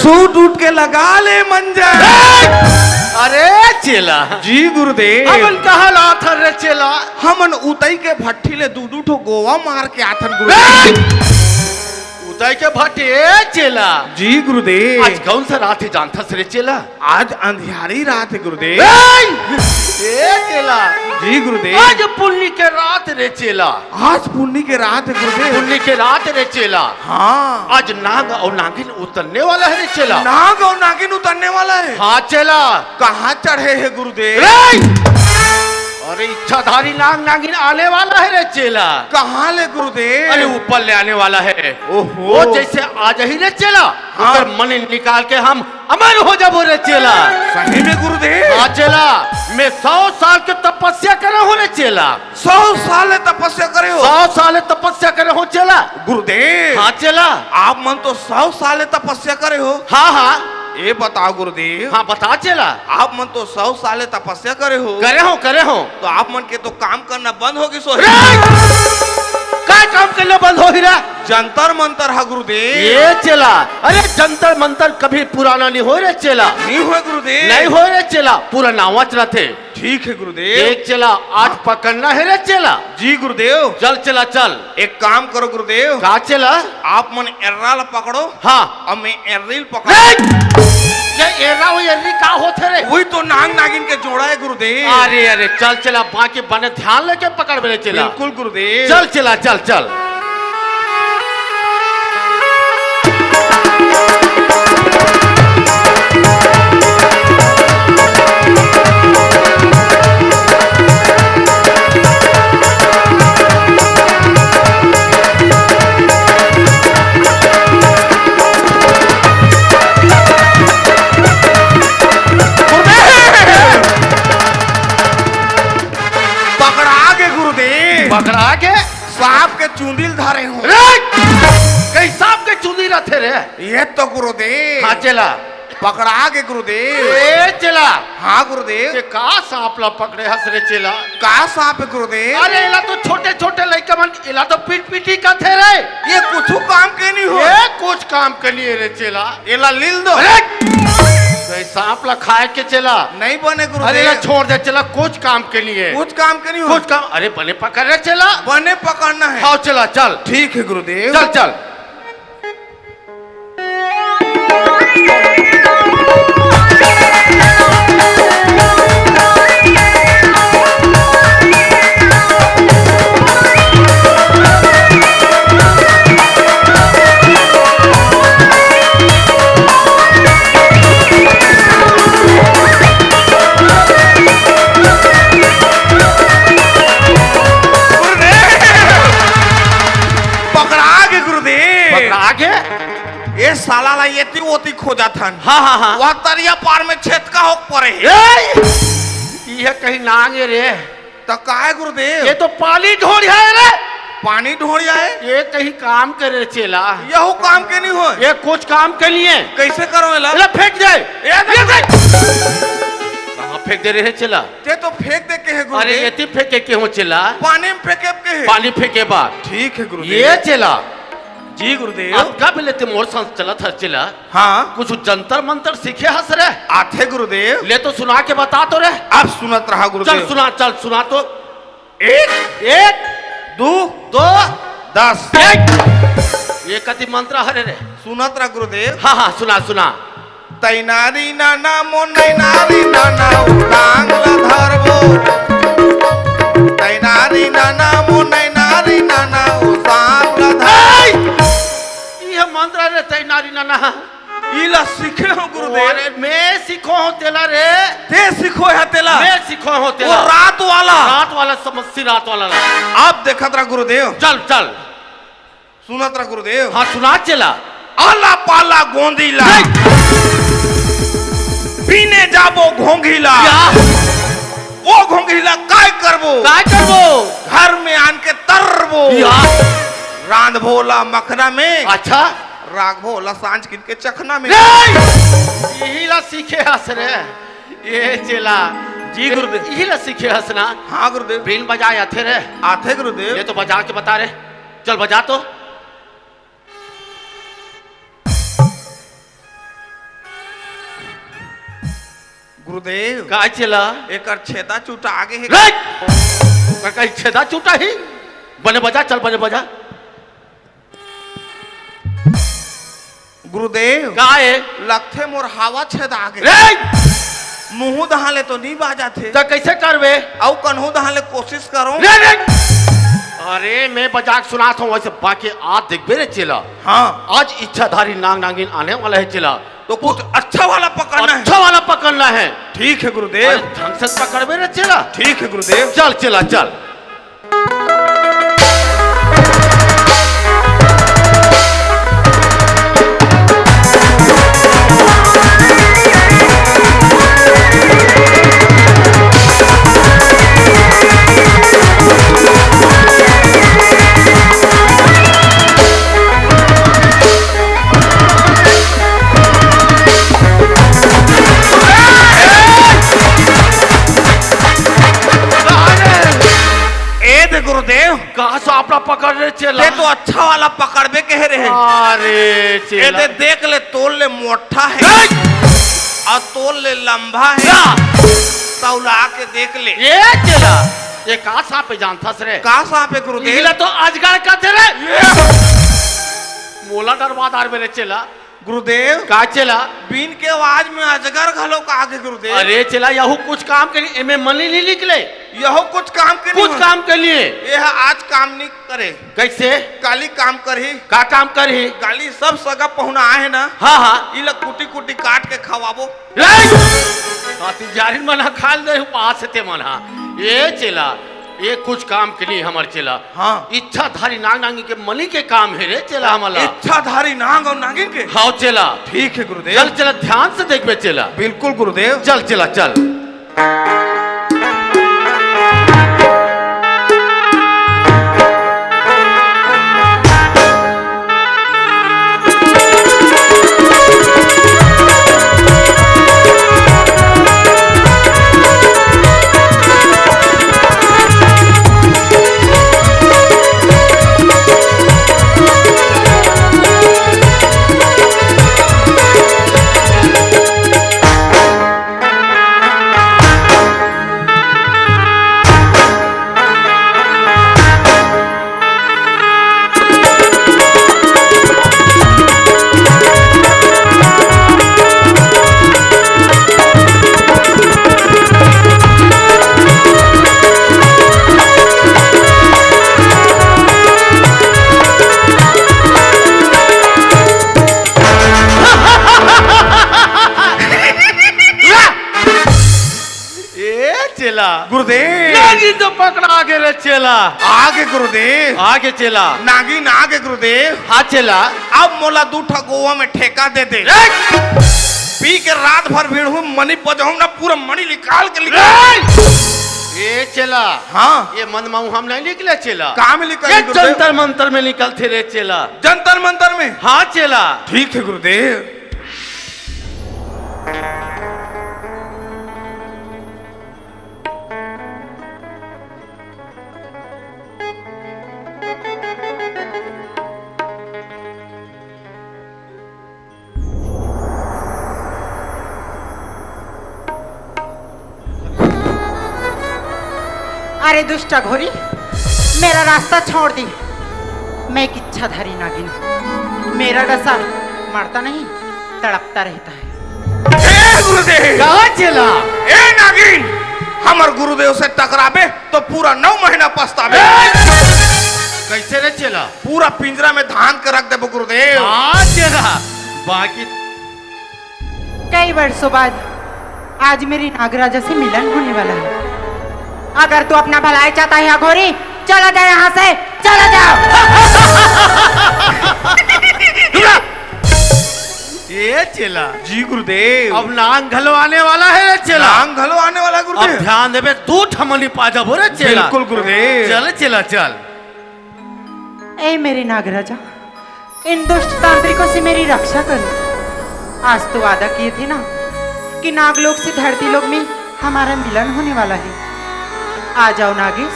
Suit उठ के लगा ले मंजर। अरे चेला जी गुरुदेव। हमन कहाँ लात हन रे चेला? हमन उतई के भट्ठी ले दू ठो गोवा मार के आथन गुरुदेव। उदय के भट्टे चेला। जी गुरुदेव। आज कौन सा रात है जानता रे चेला? आज अंधियारी रात है गुरुदेव। ए चेला। जी गुरुदेव। आज पुण्य के रात रे चेला। आज पुण्य के रात है गुरुदेव। पुण्य के रात रे चेला। हाँ। आज नाग और नागिन उतरने वाला है रे चेला। नाग और नागिन उतरने वाला है। हाँ चेला। कहाँ चढ़े है गुरुदेव? अरे इच्छाधारी नाग नागिन आने वाला है रे चेला। कहाँ ले गुरुदेव? अरे ऊपर ले आने वाला है। ओहो। वो जैसे आज ही रे चेला। हाँ। अगर मन निकाल के हम अमर हो जाबो रे चेला। सही में गुरुदेव? हाँ चेला। मैं 100 साल की तपस्या करे हो रे चेला। 100 साल तपस्या करे हो? 100 साल तपस्या करे हो चेला। गुरुदेव। हाँ चेला। आप मन तो 100 साल तपस्या करे हो। हाँ हाँ। ये बताओ गुरुदेव। हाँ बता चेला। आप मन तो 100 साल तपस्या करे हो। करे हो। तो आप मन के तो काम करना बंद होगी सो। काय काम करना बंद हो ही रहा? जंतर मंतर है गुरुदेव। ये चेला। अरे जंतर मंतर कभी पुराना नहीं हो रे चेला। नहीं हुए गुरुदेव। नहीं हो रे चेला। पूरा नावा चलाते। ठीक है गुरुदेव। एक चेला आज पकड़ना है रे चेला। जी गुरुदेव। चल चला चल। एक काम करो गुरुदेव। का चेला? आप मन एर्राल पकड़ो। हाँ। और मैं एर्रील पकड़ो। ये एरा वो एर्री का होते रे? वही तो नाग नागिन के जोड़ा है गुरुदेव। अरे चल चला बाकी बने ध्यान लेके पकड़ मेरे चेला। बिल्कुल गुरुदेव। चल चला चल चल। पकड़ा के सांप के चुंदिल धारे हो। कई सांप के चुंदी रहते रे। ये तो गुरुदेव। हाँ चला। पकड़ा के गुरुदेव। ए चला। हाँ गुरुदेव। ये का सांप ला पकड़े हंस रे चला? का सांप है गुरुदेव? अरे इला तो छोटे छोटे लड़का मन इला तो पीट पीटी का थे रे। ये कुछ काम के नहीं हो। ये कुछ काम के लिए रे चला। इला लील दो। कई सांप ला खाए के चला नहीं बने गुरुदेव। अरे ला छोड़ दे चला कुछ काम के लिए। कुछ काम के नहीं हो। कुछ काम। अरे बने पकड़ रहे चला। बने पकड़ना है। हाँ चला चल। ठीक है गुरुदेव। चल चल। ये साला ला येती ओती खोजा थन। हाँ हाँ हाँ। वह तरिया पार में छेदका हो पड़े। ये कहीं नांगे रे। तो काहे गुरुदेव? ये तो पानी ढोड़िया है रे। पानी ढोड़िया है? ये कहीं काम करे चेला। यह काम के नहीं हो। ये कुछ काम के लिए। कैसे करो इला? फेंक दे। कहाँ फेंक दे रहे चेला? ते तो फेंक दे के है गुरुदेव। अरे ये फेंके के हो चेला? पानी में फेंके के है। पानी फेंके बाद। ठीक है गुरुदेव। ये चेला। जी गुरुदेव। अब क्या बोले ते मोर संग चला था चेला? हाँ। कुछ जंतर मंतर सीखे हंस रे? आथे गुरुदेव। ले तो सुना के बता तो रे। अब सुनत रहा गुरुदेव। चल सुना तो। 1 2 10। ये कति मंत्र हरे रे? सुनत रहा गुरुदेव। हाँ हाँ सुना। तैनारी नाना मो नैनारी नाना उटांगला धरबो। तैनारी नाना मो नैनारी नाना उटांगला धरबो। ये मंत्र रे तैनारी नाना। इला सीखे हो गुरुदेव। अरे मैं सीखो हो तेला रे। ते सीखो है तेला। मैं सीखो हो तेला। वो रात वाला समझी रात वाला। आप देखत रहा गुरुदेव। चल सुनत रहा गुरुदेव। हाँ सुना चला। आला पाला गोंदीला पीने जाबो घोंघीला। ओ घोंघीला काय करबो? घर में आन के तरबो। रांध भोला मखना में। अच्छा। राग भोला सांझ किन के चखना में। यही ला सीखे हंस रे। ये चेला। जी गुरुदेव। यही ला सीखे हंसना। हाँ गुरुदेव। बीन बजाए आते रे। आते गुरुदेव। ये तो बजा के बता रे। चल बजा तो। गुरुदेव का चला एक छेदा चूटा आगे है कहीं छेदा चूटा ही बने बजा चल बने बजा गुरुदेव का है लगथे मोर हवा छेदा आगे मुंह दहाले तो नहीं बाजा थे तो कैसे करवे औ कन्हू दहाले कोशिश करो अरे मैं बजाक सुनाता हूँ वैसे बाकी आज देखबे रे चला हाँ आज इच्छाधारी नाग नागिन आने वाला है चला तो कुछ अच्छा वाला पकड़ना है अच्छा वाला पकड़ना है ठीक है गुरुदेव ढंग से पकड़बे रे चला ठीक है गुरुदेव चल चला चल गुरुदेव कहा से आपला पकड़ रहे चला ये तो अच्छा वाला पकड़बे कह रहे हैं अरे चला ये देख ले तोल ले मोटा है और तोल ले लंबा है तौला के देख ले ये चला ये कहा सांप पे जानता रे कहा सांप है गुरुदेव ये तो अजगर का रे मोला डरवादार मेरे चला गुरुदेव का चला बीन के आवाज में अजगर घलो का आगे गुरुदेव अरे चला यहू कुछ काम के लिए एमे मनी नहीं निकले यहो कुछ काम के कुछ काम के लिए यह आज काम नहीं करे कैसे काली काम करही का काम करही गाली सब सगा पहुना आए ना हाँ हाँ ये लोग कुटी कुटी काट के खवाबो जारिन मना खाल दे पास ते मना ये चला ये कुछ काम के लिए हमार चला हाँ इच्छाधारी नाग नागिन के मनी के काम है रे चला हमारा इच्छाधारी नाग और नागिन के हाँ चला ठीक है गुरुदेव चल चला ध्यान से देखबे चला बिल्कुल गुरुदेव चल चला चल गुरुदेव नागिन तो पकड़ा आगे रे चला आगे गुरुदेव आगे चला नागिन आगे गुरुदेव हाँ चला अब मोला दूठा गोवा में ठेका दे दे पी के रात भर भीड़ हूँ मनी पजाऊं ना पूरा मनी निकाल के ये चला हाँ ये मन माऊ हम नहीं निकले चला कहाँ में निकल जंतर मंतर में निकलते रे चला जंतर मंतर में हाँ चला ठीक है गुरुदेव अरे दुष्ट घोरी मेरा रास्ता छोड़ दी मैं एक इच्छाधारी नागिन मेरा डसा मरता नहीं तड़पता रहता है गुरुदेव कहाँ चला ए नागिन हमार गुरुदेव से टकराबे तो पूरा 9 महीना पछताबे कैसे रे चला पूरा पिंजरा में धान के रख दे गुरुदेव हाँ चला बाकी कई वर्षों बाद आज मेरी नागराजा से मिलन होने वाला है अगर तू अपना भलाई चाहता है अघोरी चला जाए यहाँ से चला जाओ ये चला जी गुरुदेव अब नांग घलवाने वाला है चला नांग घलवाने वाला गुरुदेव अब ध्यान देवे तू ठमनी पाजा बोरे चला बिल्कुल गुरुदेव चल चला चल ए मेरे नागराजा इन दुष्ट तांत्रिकों से मेरी रक्षा कर आज तो वादा किए थे ना कि नागलोक से धरती लोक में हमारा मिलन होने वाला है आ जाओ नागेश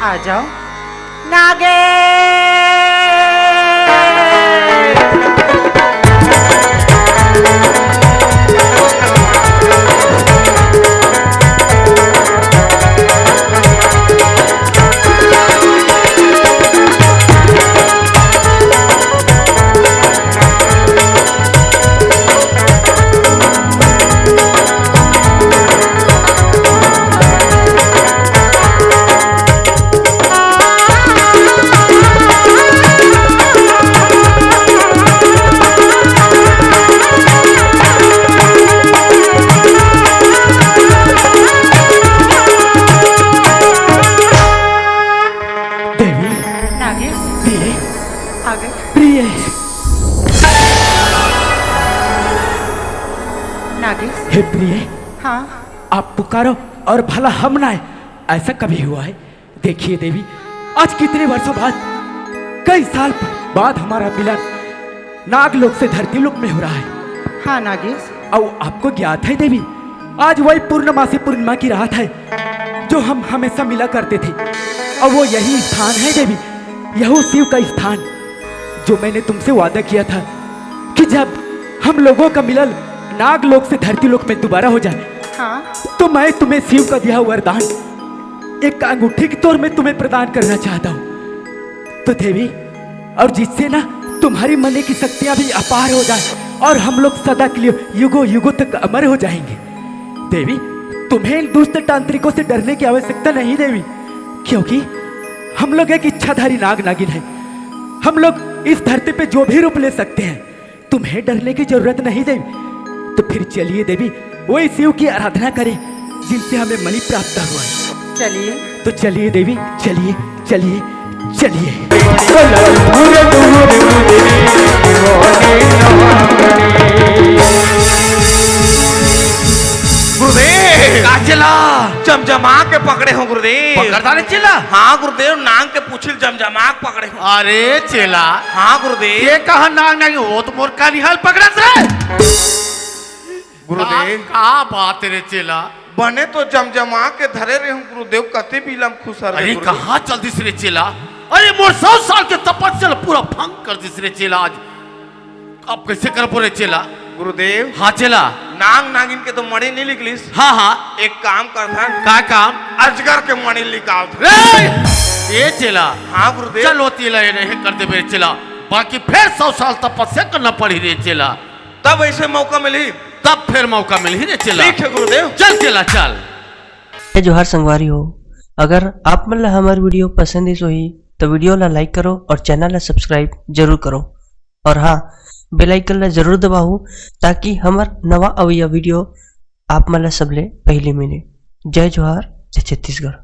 आ जाओ नागेश गुरुदेव। प्रिय नागेश। हे प्रिय, हाँ आप पुकारो और भला हम ना आए, ऐसा कभी हुआ है? देखिए देवी, आज कितने वर्षों बाद, कई साल बाद हमारा मिलन नागलोक से धरती लोक में हो रहा है। हाँ नागेश। और आपको ज्ञात है देवी, आज वही पूर्णमासी पूर्णिमा की रात है जो हम हमेशा मिला करते थे, और वो यही स्थान है देवी, यही शिव का स्थान जो मैंने तुमसे वादा किया था कि जब हम लोगों का मिलन नागलोक से धरती लोक में दोबारा हो जाए, हाँ तो मैं तुम्हें शिव का दिया हुआ वरदान एक अंगूठी के तौर में तुम्हें प्रदान करना चाहता हूँ। तो देवी, और जिससे ना तुम्हारी मन की शक्तियां भी अपार हो जाए और हम लोग सदा के लिए युगों युगों तक अमर हो जाएंगे। देवी, तुम्हें इन दुष्ट तांत्रिकों से डरने की आवश्यकता नहीं देवी, क्योंकि हम लोग एक इच्छाधारी नाग नागिन है। हम लोग इस धरती पे जो भी रूप ले सकते हैं, तुम्हें डरने की जरूरत नहीं देवी। तो फिर चलिए देवी, वही शिव की आराधना करें जिनसे हमें मणि प्राप्त हुआ है। चलिए। तो चलिए देवी, चलिए चलिए चलिए। गुरुदेव का चला जमजमा के पकड़े हो गुरुदेव। पकड़ता नहीं चला? हाँ गुरुदेव, नांग के पूछिल जमजमा के पकड़े हो। अरे चेला, हाँ गुरुदेव। ये कहा नाग नहीं, वो तो मोर का निहाल पकड़ा था। गुरुदेव का बात रे चेला, बने तो जमजमा के धरे रहे हूँ गुरुदेव, कते भी लम खुसर। अरे कहाँ चल दिस रे चेला? अरे मोर 100 साल के तपस्या पूरा भंग कर दिस रे चेला। आज अब कैसे कर पो रे चेला? गुरुदेव हाँ चेला। नाग नागिन के तो मणि नहीं निकलिस। हाँ हाँ, एक काम करता, का काम? अजगर के मणि निकाल। ये चेला, हाँ गुरुदेव। चलो चेला, ये नहीं कर दे मेरे चेला, बाकी फिर 100 साल तपस्या करना पड़ी रे चेला। तब ऐसे मौका मिली, तब फिर मौका मिल ही रे चेला। ठीक है गुरुदेव। चल चेला चल। जोहार संगवारी हो, अगर आप मन ला हमार वीडियो पसंद है सोही तो वीडियो ला लाइक करो और चैनल ला सब्सक्राइब जरूर करो, और हाँ, बेल आइकन ला जरूर दबाओ ताकि हमार नवा अवैया वीडियो आप मन ला सबले पहले मिले। जय जोहार, जय छत्तीसगढ़।